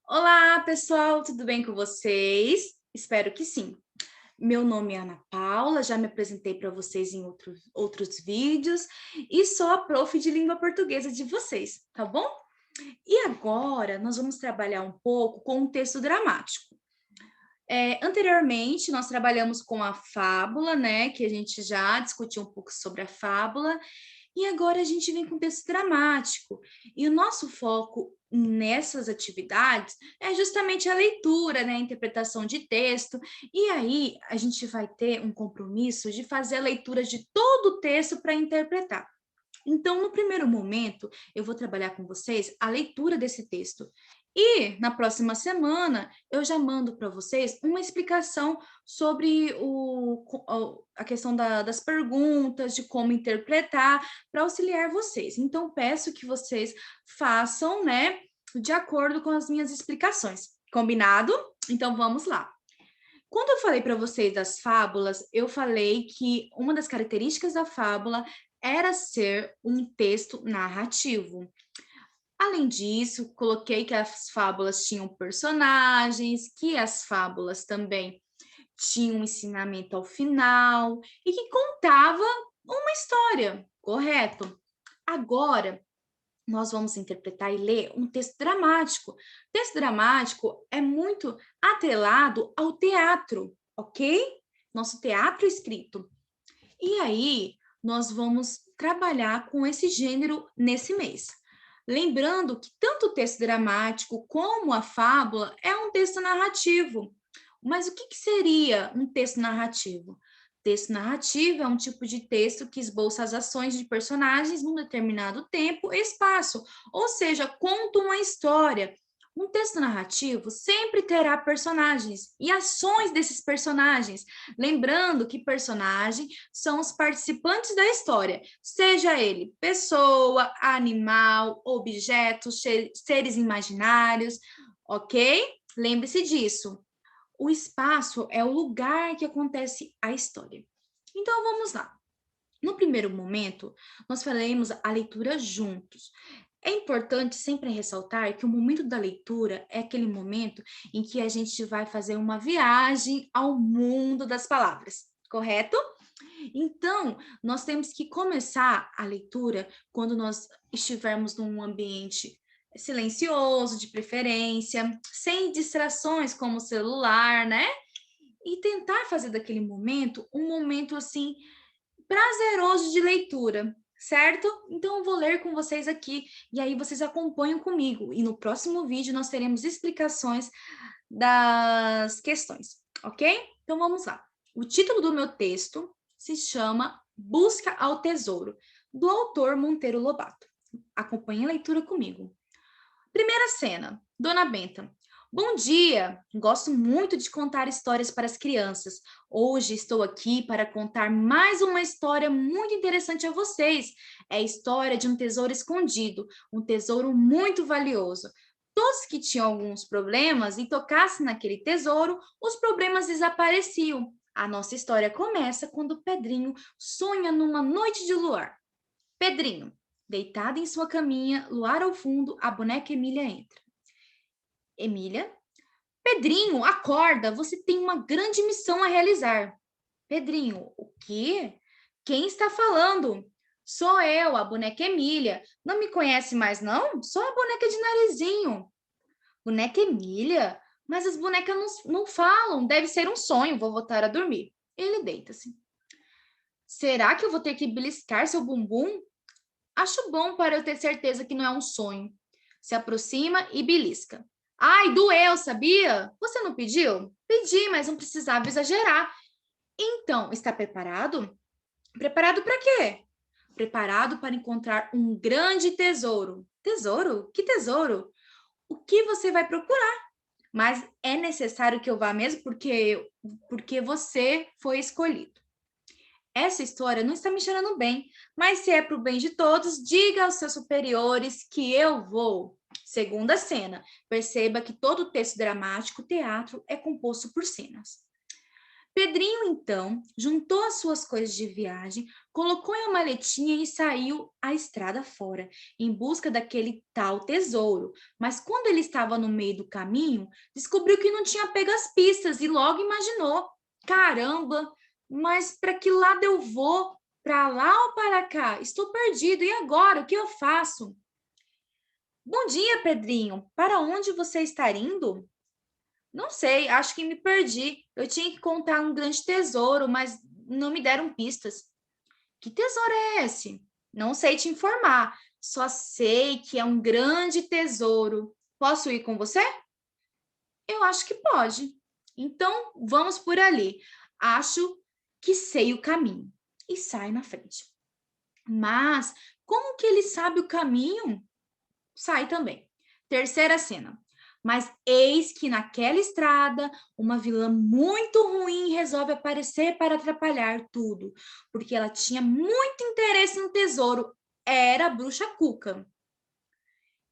Olá, pessoal, tudo bem com vocês? Espero que sim. Meu nome é Ana Paula, já me apresentei para vocês em outros vídeos e sou a prof de língua portuguesa de vocês, tá bom? E agora nós vamos trabalhar um pouco com o texto dramático. Anteriormente, nós trabalhamos com a fábula, né? Que a gente já discutiu um pouco sobre a fábula, e agora a gente vem com texto dramático. E o nosso foco nessas atividades é justamente a leitura, né? A interpretação de texto. E aí a gente vai ter um compromisso de fazer a leitura de todo o texto para interpretar. Então, no primeiro momento, eu vou trabalhar com vocês a leitura desse texto. E na próxima semana, eu já mando para vocês uma explicação sobre a questão das perguntas, de como interpretar, para auxiliar vocês. Então, peço que vocês façam, né, de acordo com as minhas explicações. Combinado? Então, vamos lá. Quando eu falei para vocês das fábulas, eu falei que uma das características da fábula era ser um texto narrativo. Além disso, coloquei que as fábulas tinham personagens, que as fábulas também tinham um ensinamento ao final e que contava uma história, correto? Agora, nós vamos interpretar e ler um texto dramático. O texto dramático é muito atrelado ao teatro, ok? Nosso teatro escrito. E aí, nós vamos trabalhar com esse gênero nesse mês. Lembrando que tanto o texto dramático como a fábula é um texto narrativo. Mas o que seria um texto narrativo? Texto narrativo é um tipo de texto que esboça as ações de personagens num determinado tempo e espaço, ou seja, conta uma história. Um texto narrativo sempre terá personagens e ações desses personagens. Lembrando que personagem são os participantes da história, seja ele pessoa, animal, objeto, seres imaginários, ok? Lembre-se disso. O espaço é o lugar que acontece a história. Então vamos lá. No primeiro momento, nós faremos a leitura juntos. É importante sempre ressaltar que o momento da leitura é aquele momento em que a gente vai fazer uma viagem ao mundo das palavras, correto? Então, nós temos que começar a leitura quando nós estivermos num ambiente silencioso, de preferência, sem distrações como o celular, né? E tentar fazer daquele momento um momento assim prazeroso de leitura, certo? Então eu vou ler com vocês aqui e aí vocês acompanham comigo. E no próximo vídeo nós teremos explicações das questões, ok? Então vamos lá. O título do meu texto se chama Busca ao Tesouro, do autor Monteiro Lobato. Acompanhe a leitura comigo. Primeira cena, Dona Benta. Bom dia! Gosto muito de contar histórias para as crianças. Hoje estou aqui para contar mais uma história muito interessante a vocês. É a história de um tesouro escondido, um tesouro muito valioso. Todos que tinham alguns problemas e tocassem naquele tesouro, os problemas desapareciam. A nossa história começa quando Pedrinho sonha numa noite de luar. Pedrinho, deitada em sua caminha, luar ao fundo, a boneca Emília entra. Emília, Pedrinho, acorda, você tem uma grande missão a realizar. Pedrinho, o quê? Quem está falando? Sou eu, a boneca Emília. Não me conhece mais, não? Sou a boneca de narizinho. Boneca Emília? Mas as bonecas não falam, deve ser um sonho, vou voltar a dormir. Ele deita-se. Será que eu vou ter que beliscar seu bumbum? Acho bom para eu ter certeza que não é um sonho. Se aproxima e belisca. Ai, doeu, sabia? Você não pediu? Pedi, mas não precisava exagerar. Então, está preparado? Preparado para quê? Preparado para encontrar um grande tesouro. Tesouro? Que tesouro? O que você vai procurar? Mas é necessário que eu vá mesmo porque você foi escolhido. Essa história não está me cheirando bem, mas se é para o bem de todos, diga aos seus superiores que eu vou. Segunda cena. Perceba que todo texto dramático, teatro, é composto por cenas. Pedrinho, então, juntou as suas coisas de viagem, colocou em uma maletinha e saiu à estrada fora, em busca daquele tal tesouro. Mas quando ele estava no meio do caminho, descobriu que não tinha pego as pistas e logo imaginou: caramba, mas para que lado eu vou? Para lá ou para cá? Estou perdido. E agora? O que eu faço? Bom dia, Pedrinho. Para onde você está indo? Não sei, acho que me perdi. Eu tinha que contar um grande tesouro, mas não me deram pistas. Que tesouro é esse? Não sei te informar. Só sei que é um grande tesouro. Posso ir com você? Eu acho que pode. Então, vamos por ali. Acho que sei o caminho. E sai na frente. Mas como que ele sabe o caminho? Sai também. Terceira cena. Mas eis que naquela estrada, uma vilã muito ruim resolve aparecer para atrapalhar tudo, porque ela tinha muito interesse no tesouro. Era a bruxa Cuca.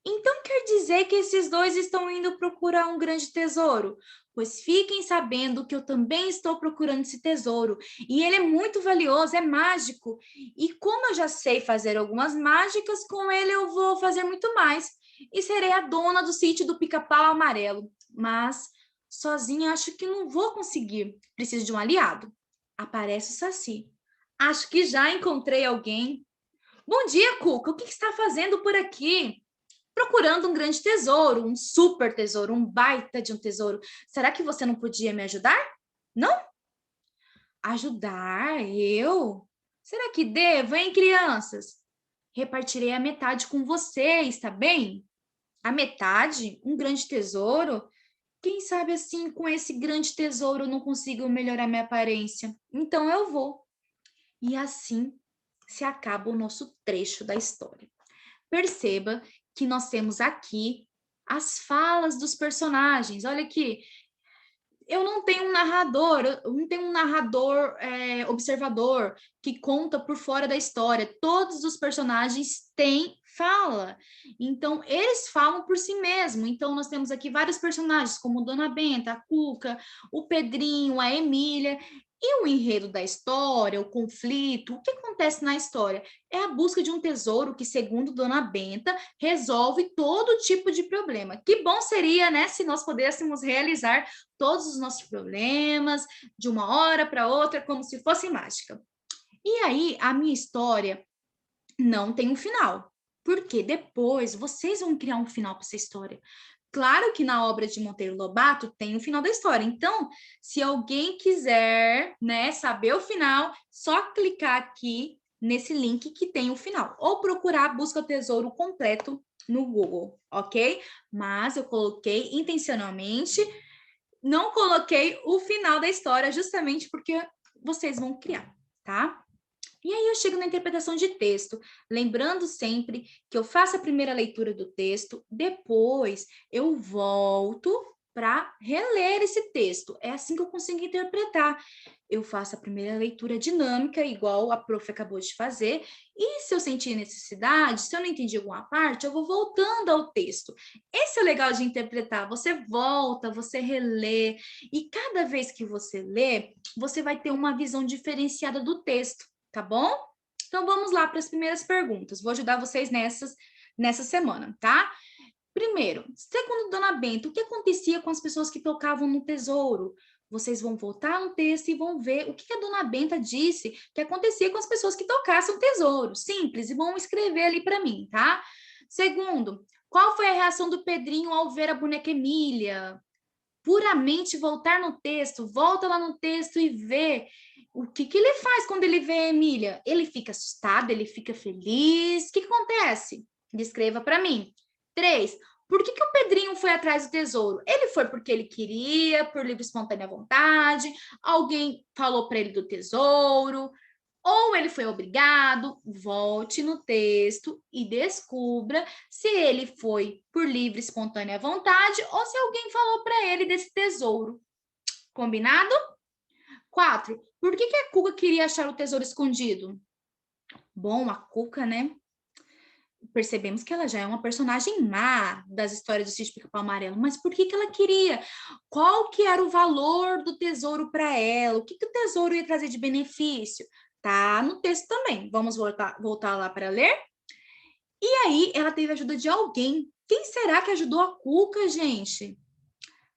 Então quer dizer que esses dois estão indo procurar um grande tesouro? Pois fiquem sabendo que eu também estou procurando esse tesouro. E ele é muito valioso, é mágico. E como eu já sei fazer algumas mágicas, com ele eu vou fazer muito mais. E serei a dona do sítio do Pica-Pau Amarelo. Mas sozinha acho que não vou conseguir. Preciso de um aliado. Aparece o Saci. Acho que já encontrei alguém. Bom dia, Cuca. O que está fazendo por aqui? Procurando um grande tesouro, um super tesouro, um baita de um tesouro. Será que você não podia me ajudar? Não? Ajudar? Eu? Será que devo, hein, crianças? Repartirei a metade com vocês, tá bem? A metade? Um grande tesouro? Quem sabe assim, com esse grande tesouro, eu não consigo melhorar minha aparência. Então eu vou. E assim se acaba o nosso trecho da história. Perceba que nós temos aqui as falas dos personagens. Olha aqui, eu não tenho um narrador, eu não tenho um narrador observador que conta por fora da história. Todos os personagens têm fala. Então, eles falam por si mesmos. Então, nós temos aqui vários personagens, como Dona Benta, a Cuca, o Pedrinho, a Emília. E o enredo da história, o conflito, o que acontece na história? É a busca de um tesouro que, segundo Dona Benta, resolve todo tipo de problema. Que bom seria, né, se nós pudéssemos realizar todos os nossos problemas de uma hora para outra, como se fosse mágica. E aí, a minha história não tem um final, porque depois vocês vão criar um final para essa história. Claro que na obra de Monteiro Lobato tem o final da história. Então, se alguém quiser, né, saber o final, só clicar aqui nesse link que tem o final, ou procurar Busca Tesouro completo no Google, ok? Mas eu coloquei intencionalmente, não coloquei o final da história, justamente porque vocês vão criar, tá? E aí eu chego na interpretação de texto, lembrando sempre que eu faço a primeira leitura do texto, depois eu volto para reler esse texto. É assim que eu consigo interpretar. Eu faço a primeira leitura dinâmica, igual a prof acabou de fazer, e se eu sentir necessidade, se eu não entendi alguma parte, eu vou voltando ao texto. Esse é o legal de interpretar. Você volta, você relê, e cada vez que você lê, você vai ter uma visão diferenciada do texto, tá bom? Então vamos lá para as primeiras perguntas. Vou ajudar vocês nessa semana, tá? Primeiro, segundo Dona Benta, o que acontecia com as pessoas que tocavam no tesouro? Vocês vão voltar no texto e vão ver o que a Dona Benta disse que acontecia com as pessoas que tocassem o tesouro. Simples, e vão escrever ali para mim, tá? Segundo, qual foi a reação do Pedrinho ao ver a boneca Emília? Puramente voltar no texto, volta lá no texto e vê o que ele faz quando ele vê a Emília. Ele fica assustado, ele fica feliz. O que acontece? Descreva para mim. 3. Por que o Pedrinho foi atrás do tesouro? Ele foi porque ele queria, por livre e espontânea vontade, alguém falou para ele do tesouro, ou ele foi obrigado. Volte no texto e descubra se ele foi por livre e espontânea vontade ou se alguém falou para ele desse tesouro. Combinado? 4. Por que a Cuca queria achar o tesouro escondido? Bom, a Cuca, né? percebemos que ela já é uma personagem má das histórias do Sítio Pica-Pau Amarelo, mas por que que ela queria? Qual que era o valor do tesouro para ela? O que que o tesouro ia trazer de benefício? Tá no texto também. Vamos voltar lá para ler? E aí, ela teve a ajuda de alguém. Quem será que ajudou a Cuca, gente?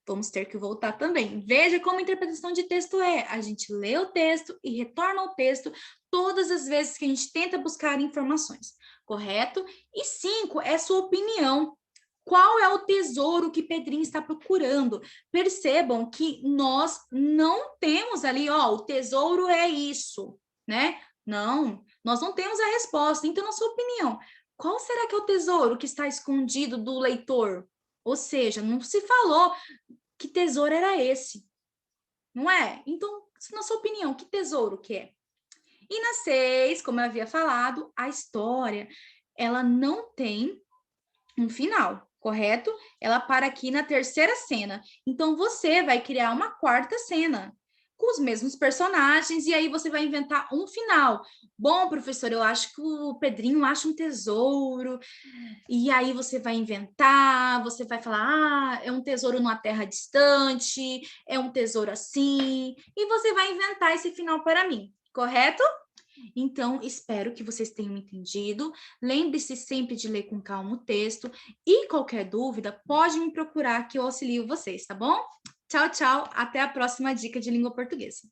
Vamos ter que voltar também. Veja como a interpretação de texto é. A gente lê o texto e retorna ao texto todas as vezes que a gente tenta buscar informações, correto? E 5 é sua opinião. Qual é o tesouro que Pedrinho está procurando? Percebam que nós não temos ali, ó, o tesouro é isso, né? Não, nós não temos a resposta. Então, na sua opinião, qual será que é o tesouro que está escondido do leitor? Ou seja, não se falou que tesouro era esse, não é? Então, na sua opinião, que tesouro que é? E na 6, como eu havia falado, a história, ela não tem um final, correto? Ela para aqui na terceira cena. Então, você vai criar uma quarta cena com os mesmos personagens e aí você vai inventar um final. Bom, professor, eu acho que o Pedrinho acha um tesouro e aí você vai inventar, você vai falar, ah, é um tesouro numa terra distante, é um tesouro assim, e você vai inventar esse final para mim, correto? Então, espero que vocês tenham entendido. Lembre-se sempre de ler com calma o texto e qualquer dúvida, pode me procurar que eu auxilio vocês, tá bom? Tchau, tchau. Até a próxima dica de língua portuguesa.